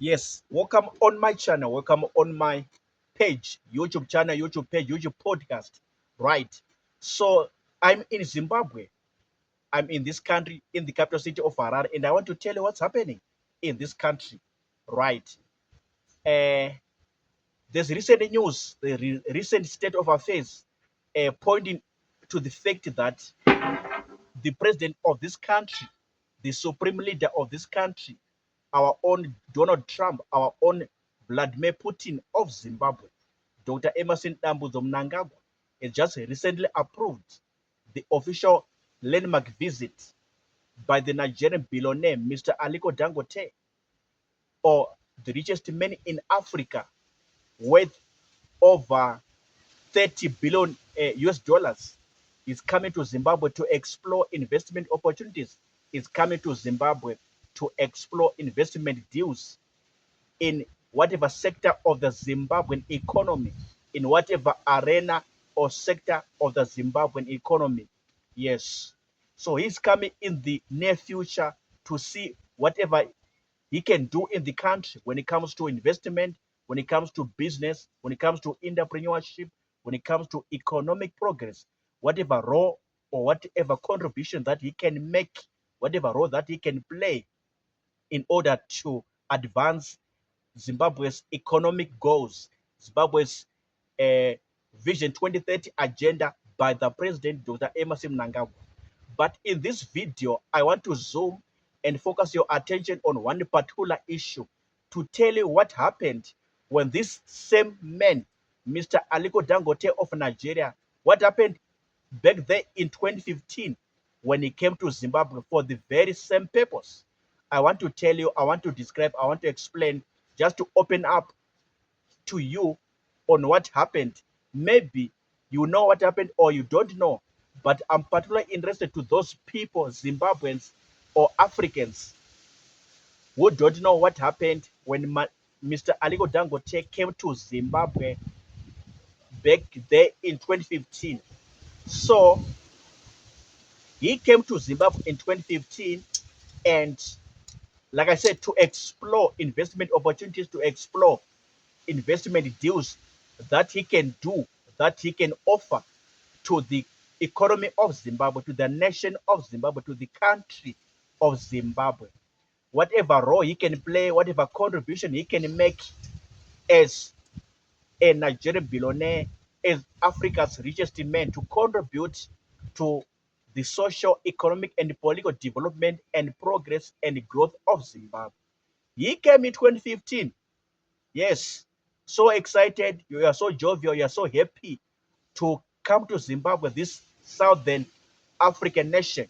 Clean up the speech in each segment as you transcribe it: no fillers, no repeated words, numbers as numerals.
Yes, welcome on my channel. Welcome on my page, YouTube channel, YouTube page, YouTube podcast. Right. So I'm in Zimbabwe. I'm in this country, in the capital city of Harare, and I want to tell you what's happening in this country. Right. Uh, there's recent news, the recent state of affairs, pointing to the fact that the president of this country, the supreme leader of this country, our own Donald Trump, our own Vladimir Putin of Zimbabwe, Dr. Emerson Dambudzo Mnangagwa, has just recently approved the official landmark visit by the Nigerian billionaire, Mr. Aliko Dangote, or the richest man in Africa, worth over 30 billion US dollars, is coming to Zimbabwe to explore investment opportunities, is coming to Zimbabwe to explore investment deals in whatever sector of the Zimbabwean economy, in whatever arena or sector of the Zimbabwean economy. Yes. So he's coming in the near future to see whatever he can do in the country when it comes to investment, when it comes to business, when it comes to entrepreneurship, when it comes to economic progress, whatever role or whatever contribution that he can make, whatever role that he can play in order to advance Zimbabwe's economic goals, Zimbabwe's uh, Vision 2030 agenda by the President, Dr. Emerson Mnangagwa. But in this video, I want to zoom and focus your attention on one particular issue to tell you what happened when this same man, Mr. Aliko Dangote of Nigeria, what happened back there in 2015 when he came to Zimbabwe for the very same purpose. I want to tell you, I want to describe, I want to explain, just to open up to you on what happened. Maybe you know what happened or you don't know, but I'm particularly interested to those people, Zimbabweans or Africans, who don't know what happened when Mr. Aliko Dangote came to Zimbabwe back there in 2015. So he came to Zimbabwe in 2015, and like I said, to explore investment opportunities, to explore investment deals that he can do, that he can offer to the economy of Zimbabwe, to the nation of Zimbabwe, to the country of Zimbabwe. Whatever role he can play, whatever contribution he can make as a Nigerian billionaire, as Africa's richest man, to contribute to the social, economic, and political development and progress and growth of Zimbabwe. He came in 2015. Yes, so excited. You are so jovial. You are so happy to come to Zimbabwe, this southern African nation.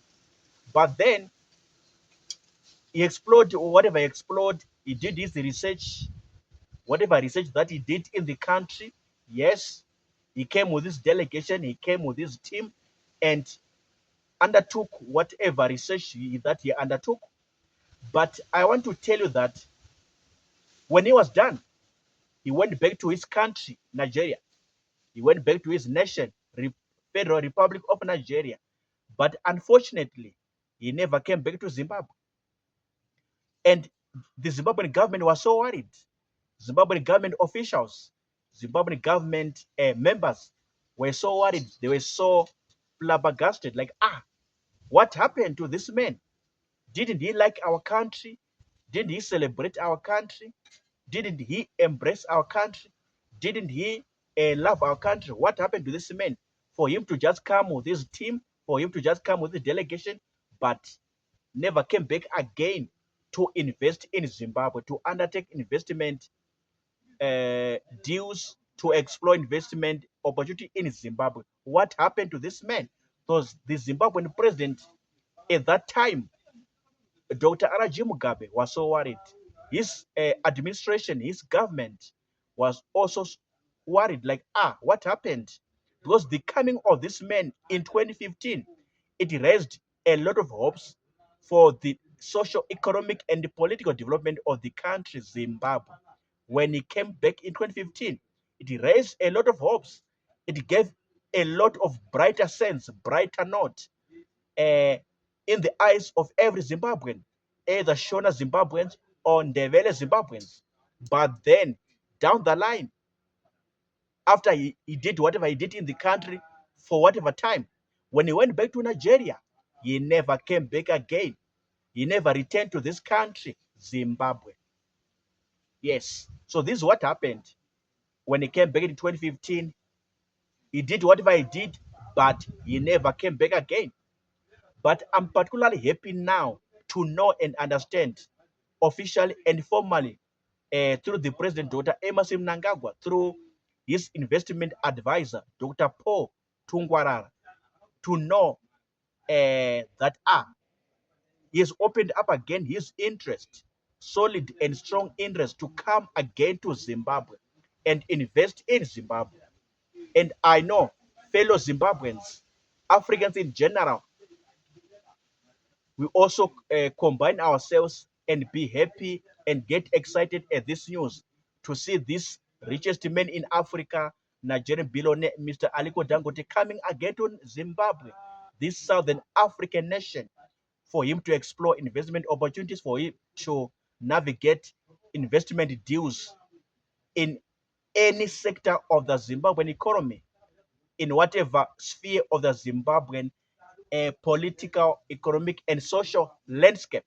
But then he explored whatever he explored. He did his research, whatever research that he did in the country. Yes, he came with his delegation. He came with his team, and undertook whatever research that he undertook. But I want to tell you that when he was done, he went back to his country, Nigeria. He went back to his nation, Federal Republic of Nigeria. But unfortunately, he never came back to Zimbabwe. And the Zimbabwean government was so worried. Zimbabwean government officials, Zimbabwean government members were so worried. They were so flabbergasted, like, what happened to this man? Didn't he like our country? Didn't he celebrate our country? Didn't he embrace our country? Didn't he love our country? What happened to this man? For him to just come with his team, for him to just come with the delegation, but never came back again to invest in Zimbabwe, to undertake investment deals, to explore investment opportunity in Zimbabwe. What happened to this man? Because the Zimbabwean president at that time, Dr. Araji Mugabe, was so worried. His administration, his government was also worried, like, what happened? Because the coming of this man in 2015, it raised a lot of hopes for the social, economic, and the political development of the country, Zimbabwe. When he came back in 2015, it raised a lot of hopes. It gave a lot of brighter sense, brighter note uh, in the eyes of every Zimbabwean, either Shona Zimbabweans or Ndebele Zimbabweans. But then down the line, after he did whatever he did in the country for whatever time, when he went back to Nigeria, he never came back again. He never returned to this country, Zimbabwe. Yes. So this is what happened when he came back in 2015. He did whatever he did, but he never came back again. But I'm particularly happy now to know and understand officially and formally through the President, Dr. Emerson Mnangagwa, through his investment advisor, Dr. Paul Tungwarara, to know that he has opened up again his interest, solid and strong interest, to come again to Zimbabwe and invest in Zimbabwe. And I know fellow Zimbabweans, Africans in general, we also combine ourselves and be happy and get excited at this news to see this richest man in Africa, Nigerian billionaire Mr. Aliko Dangote, coming again to Zimbabwe, this Southern African nation, for him to explore investment opportunities, for him to navigate investment deals in any sector of the Zimbabwean economy, in whatever sphere of the Zimbabwean political, economic, and social landscape.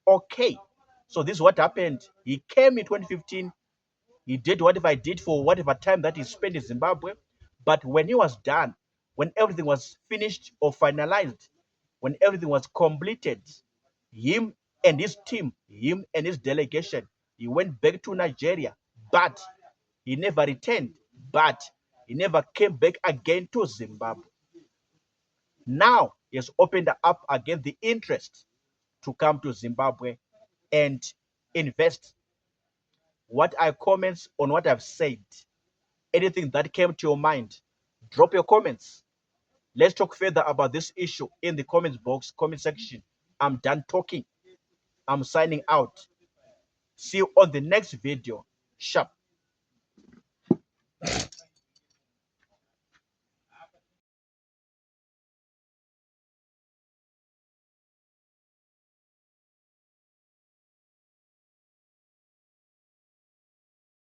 Okay, so this is what happened. He came in 2015. He did whatever I did for whatever time that he spent in Zimbabwe. But when he was done, when everything was finished or finalized, when everything was completed, him and his team, him and his delegation, he went back to Nigeria, but he never returned, but he never came back again to Zimbabwe. Now he has opened up again the interest to come to Zimbabwe and invest. What are comments on what I've said? Anything that came to your mind, drop your comments. Let's talk further about this issue in the comments box, comment section. I'm done talking. I'm signing out. See you on the next video. Sharp.